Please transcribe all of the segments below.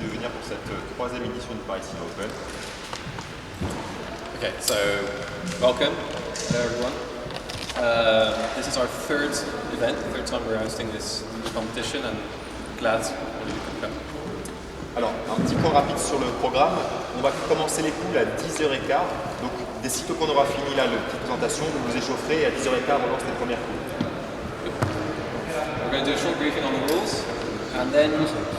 de venir pour cette troisième édition du Paris Cyber Open. Okay, so welcome. Hello everyone. This is our third event, the third time we're hosting this competition, and glad you could come. Alors, un petit point rapide sur le programme. On va commencer les poules à 10h15. Donc, dès sitôt qu'on aura fini là, la petite présentation, vous vous échaufferez et à 10h15, on lance les premières poules. We're going to do a short briefing on the rules, and then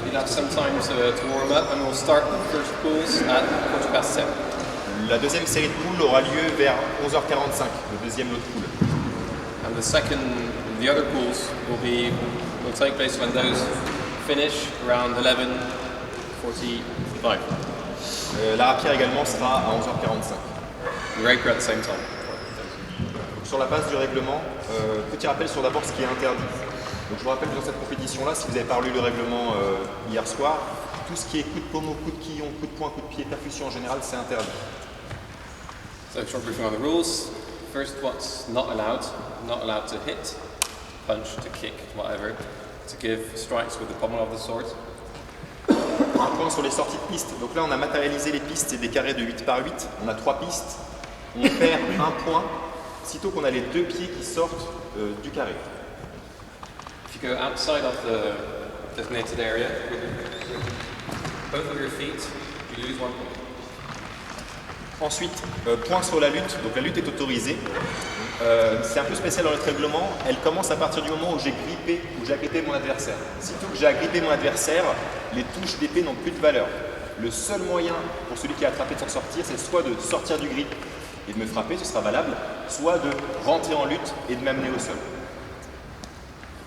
we'll have some time to warm up, and we'll start the first pools at 7:15. La deuxième série de poules aura lieu vers 11h45, le deuxième lot de poules. And the other pools will take place when those finish around 11:45. La rapière également sera à 11h45. The rapier at the same time. Sur la base du règlement, petit rappel sur d'abord ce qui est interdit. Donc je vous rappelle que dans cette compétition-là, si vous avez pas lu le règlement hier soir, tout ce qui est coup de pommeau, coup de quillon, coup de poing, coup de pied, percussion en général, c'est interdit. So short briefing on the rules. First, what's not allowed to hit, punch, to kick, whatever, to give strikes with the pommel of the sword. Un point sur les sorties de piste. Donc là, on a matérialisé les pistes, c'est des carrés de 8 par 8. On a 3 pistes. On perd un point, sitôt qu'on a les 2 pieds qui sortent du carré. If you go outside of the designated area, with both of your feet, you lose 1 point. Ensuite, point sur la lutte. Donc la lutte est autorisée. C'est un peu spécial dans notre règlement. Elle commence à partir du moment où j'ai agrippé mon adversaire. Sitôt que j'ai agrippé mon adversaire, les touches d'épée n'ont plus de valeur. Le seul moyen pour celui qui a attrapé de s'en sortir, c'est soit de sortir du grip et de me frapper, ce sera valable, soit de rentrer en lutte et de m'amener au sol.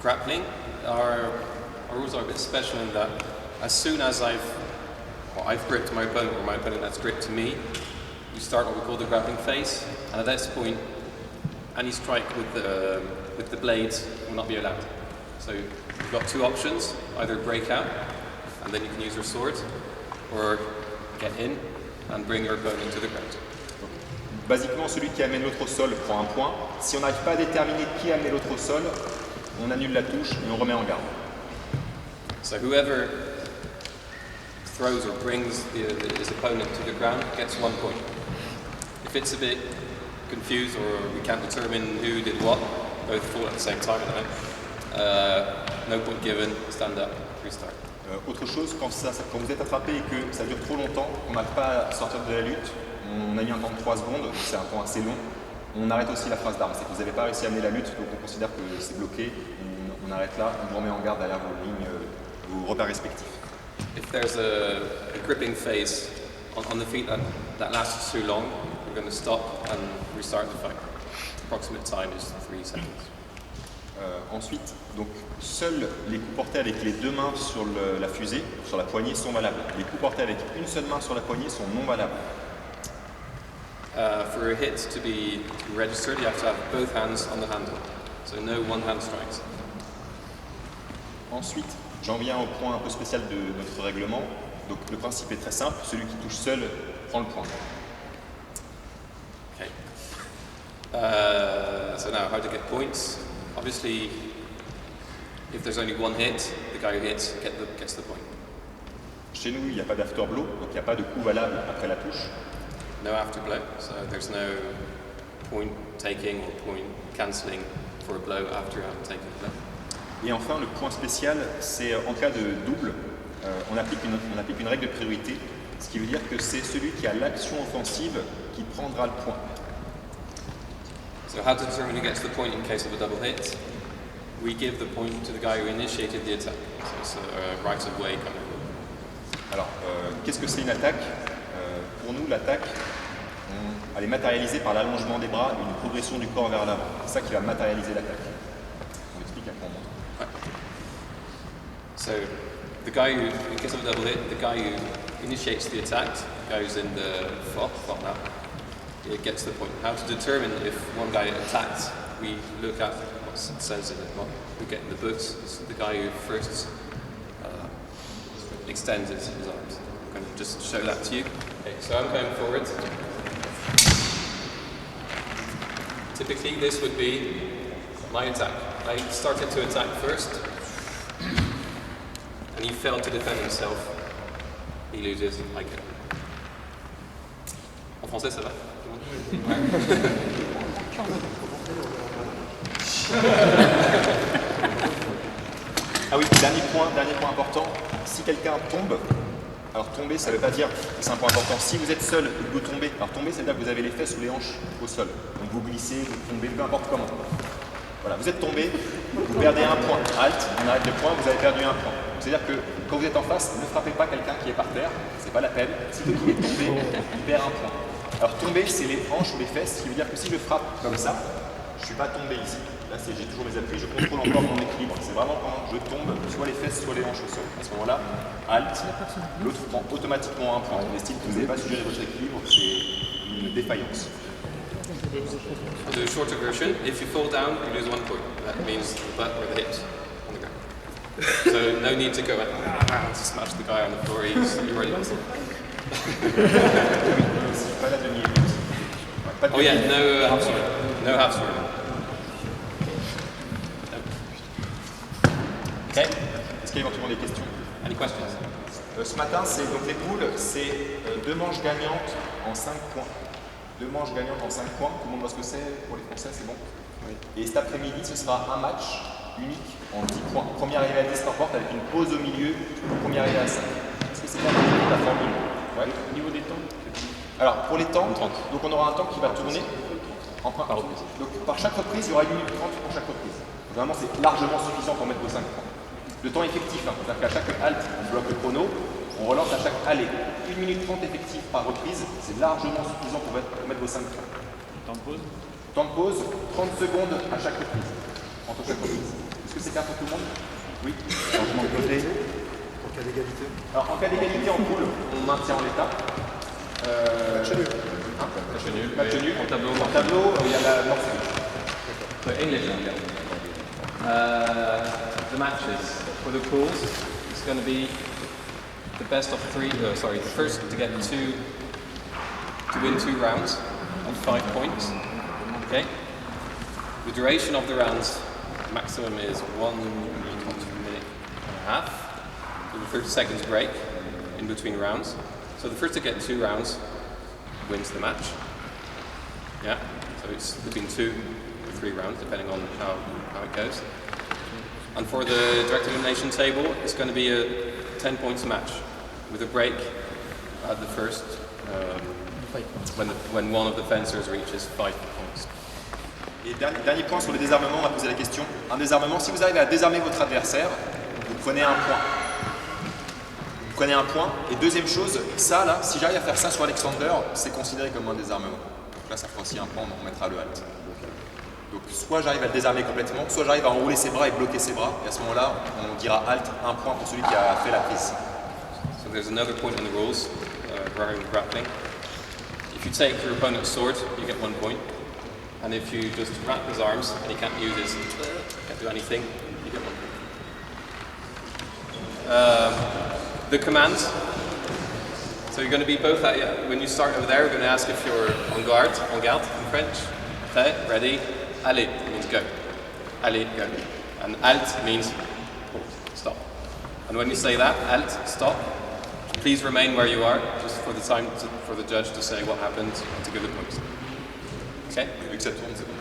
Grappling, our rules are a bit special in that as soon as I've gripped my opponent or my opponent has gripped me, we start what we call the grappling phase, and at this point, any strike with the blades will not be allowed. So you've got 2 options: either break out, and then you can use your sword, or get in and bring your opponent to the ground. Basiquement, celui qui amène l'autre au sol prend un point. Si on n'arrive pas à déterminer qui a amené l'autre au sol, on annule la touche et on remet en garde. So whoever throws or brings his opponent to the ground gets 1 point. If it's a bit confused or we can't determine who did what, both fall at the same time, no point given, stand up, restart. Autre chose, quand vous êtes attrapé et que ça dure trop longtemps, qu'on n'arrive pas à sortir de la lutte, on a mis un temps de 3 secondes, c'est un temps assez long, on arrête aussi la phase d'armes. C'est que vous n'avez pas réussi à amener la lutte, donc on considère que c'est bloqué, on arrête là, on vous remet en garde derrière vos lignes, vos repères respectifs. If there's a gripping phase on the feet that lasts too long, we're going to stop and restart the fight. Approximate time is 3 seconds. Ensuite, donc, seuls les coups portés avec les 2 mains sur la fusée, sur la poignée, sont valables. Les coups portés avec une seule main sur la poignée sont non valables. For a hit to be registered, you have to have both hands on the handle. So no one-hand strikes. Ensuite, j'en viens au point un peu spécial de notre règlement. Donc le principe est très simple, celui qui touche seul prend le point. Okay. So now, how to get points? Obviously, if there's only one hit, the guy who hits gets the point. Chez nous, il n'y a pas d'afterblow, donc il n'y a pas de coup valable après la touche. No afterblow, so there's no point taking or point cancelling for a blow after having taken a blow. Et enfin, le point spécial, c'est en cas de double, on applique une règle de priorité, ce qui veut dire que c'est celui qui a l'action offensive qui prendra le point. So how to determine who gets the point in case of a double hit? We give the point to the guy who initiated the attack. So it's a right of way kind of. Alors, qu'est-ce que c'est une attaque? Pour nous, l'attaque, elle est matérialisée par l'allongement des bras et une progression du corps vers l'avant. C'est ça qui va matérialiser l'attaque. On explique après on montre. So, the guy who, in case of a double hit, the guy who initiates the attack, goes in the flop now, it gets the point. How to determine if one guy attacked, we look at what it says in it, what we get in the books. It's the guy who first extends his arms. I'm going to just show that to you. Okay, so I'm going forward. Typically, this would be my attack. I started to attack first, and he failed to defend himself. he loses, I get. En français, ça va? Ah oui, dernier point important, si quelqu'un tombe, alors tomber ça ne veut pas dire, c'est un point important, si vous êtes seul et que vous tombez, alors tomber ça veut dire que vous avez les fesses ou les hanches au sol, donc vous glissez, vous tombez, peu importe comment. Voilà, vous êtes tombé, vous perdez un point, halte, on arrête le point, vous avez perdu un point. C'est-à-dire que quand vous êtes en face, ne frappez pas quelqu'un qui est par terre, c'est pas la peine, si vous qui est tombé, il perd un point. Alors tomber c'est les hanches ou les fesses, ce qui veut dire que si je frappe comme ça, je ne suis pas tombé ici. Là, j'ai toujours mes appuis, je contrôle encore mon équilibre. C'est vraiment quand je tombe, soit les fesses, soit les hanches au sol. À ce moment-là, halte, l'autre prend automatiquement un point. On estime que vous n'avez pas suggéré votre équilibre, c'est une défaillance. The shorter version, if you fall down, you lose 1 point. That means the butt or the hips on the ground. So no need to go and smash the guy on the floor, you already lost it. Pas la demi-but. Oh yeah, no half sword. No half sword. Ok. Est-ce qu'il y a éventuellement des questions? Any questions? Ce matin, donc les poules, c'est 2 manches gagnantes en 5 points. 2 manches gagnantes en 5 points. Tout le monde voit ce que c'est pour les Français, c'est bon? Oui. Et cet après-midi, ce sera un match unique en 10 points. Premier arrivé à 10 l'emporte avec une pause au milieu, premier arrivé à 5. Est-ce que c'est bien la formule? Ouais. Au niveau des temps? Alors, pour les temps, 30. donc on aura un temps qui va tourner par reprise. Donc par chaque reprise, il y aura 1 minute 30 pour chaque reprise. Donc, vraiment, c'est largement suffisant pour mettre vos 5 points. Le temps effectif, c'est-à-dire qu'à chaque halte, on bloque le chrono, on relance à chaque allée. 1 minute 30 effectif par reprise, c'est largement suffisant pour mettre vos 5 points. Temps de pause? Temps de pause, 30 secondes à chaque reprise. Entre chaque reprise. Est-ce que c'est clair pour tout le monde? Oui. Changement de côté. En cas d'égalité. Alors en cas d'égalité en poule, on maintient en l'état. Match nul. Match nul. En tableau. En tableau, il y a la mort. So English now. The matches for the pools is going to be the best of 3. The first to get to win 2 rounds on 5 points. Okay. The duration of the rounds maximum is 1 minute and a half. With a 30 seconds break in between rounds. So the first to get 2 rounds wins the match. Yeah. So it's between 2 or 3 rounds depending on how it goes. And for the direct elimination table, it's going to be a 10 points match with a break at the first when one of the fencers reaches 5 points. Et dernier point sur le désarmement, on va poser la question. Un désarmement, si vous arrivez à désarmer votre adversaire, vous prenez un point. Vous prenez un point. Et deuxième chose, ça là, si j'arrive à faire ça sur Alexander, c'est considéré comme un désarmement. Donc là, ça fera aussi un point, on remettra le halt. Donc soit j'arrive à le désarmer complètement, soit j'arrive à enrouler ses bras et bloquer ses bras. Et à ce moment-là, on dira halt, un point pour celui qui a fait la prise. So there's another point in the rules regarding grappling. If you take your opponent's sword, you get 1 point. And if you just wrap his arms and he can't use his, can't do anything, you get 1 point. The commands. So you're going to be both at, when you start over there, we're going to ask if you're en garde in French. Okay, ready? Allez means go. Allez, go. And halt means pause, stop. And when you say that, halt, stop, please remain where you are, just for the time for the judge to say what happened and to give the points. Okay? Vu que ça tourne, c'est bon.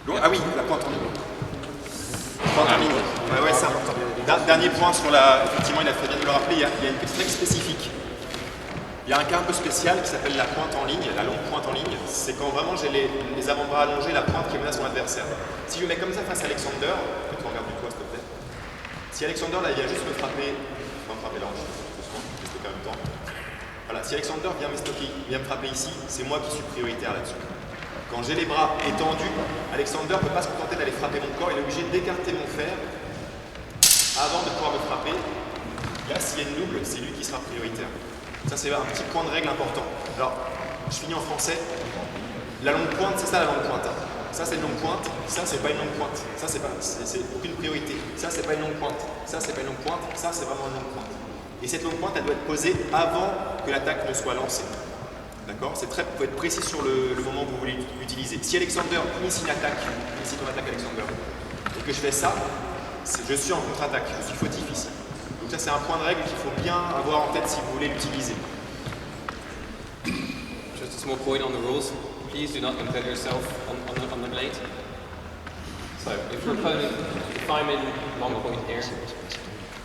Bon, ah oui, la pointe en ligne. Pointe en ligne. Ouais, c'est important. Dernier point sur la. Effectivement, il a fait bien de le rappeler, il y a une petite règle spécifique. Il y a un cas un peu spécial qui s'appelle la pointe en ligne, la longue pointe en ligne. C'est quand vraiment j'ai les avant-bras allongés, la pointe qui menace mon adversaire. Si je mets comme ça face à Alexander, tu regardes du doigt s'il te plaît. Si Alexander là, il vient juste me frapper, enfin me frapper là, doucement, je vais stocker en même temps. Voilà, si Alexander vient me frapper ici, c'est moi qui suis prioritaire là-dessus. Quand j'ai les bras étendus, Alexander ne peut pas se contenter d'aller frapper mon corps, il est obligé d'écarter mon fer avant de pouvoir me frapper. Là, s'il y a une double, c'est lui qui sera prioritaire. Ça, c'est un petit point de règle important. Alors, je finis en français. La longue pointe, c'est ça la longue pointe. Ça, c'est une longue pointe. Ça, c'est pas une longue pointe. Ça, c'est aucune priorité. Ça, c'est pas une longue pointe. Ça, c'est pas une longue pointe. Ça, c'est vraiment une longue pointe. Et cette longue pointe, elle doit être posée avant que l'attaque ne soit lancée. D'accord? Il faut être précis sur le moment où vous voulez l'utiliser. Si Alexander initie ton attaque Alexander, et que je fais ça, je suis en contre-attaque. Je suis fautif ici. Donc ça c'est un point de règle qu'il faut bien avoir en tête si vous voulez l'utiliser. Just a small point on the rules. Please do not impale yourself on the blade. So if your opponent, if I'm in long point here,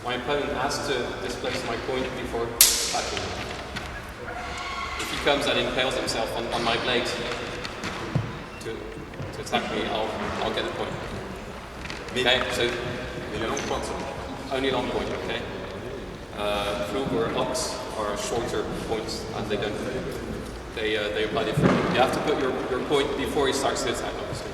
my opponent has to displace my point before attacking. If he comes and impales himself on my blade to attack me, I'll get a point. Okay, so Mais le long point, only long point, okay? Flug or ox are shorter points and they apply differently. You have to put your point before he starts to attack, obviously.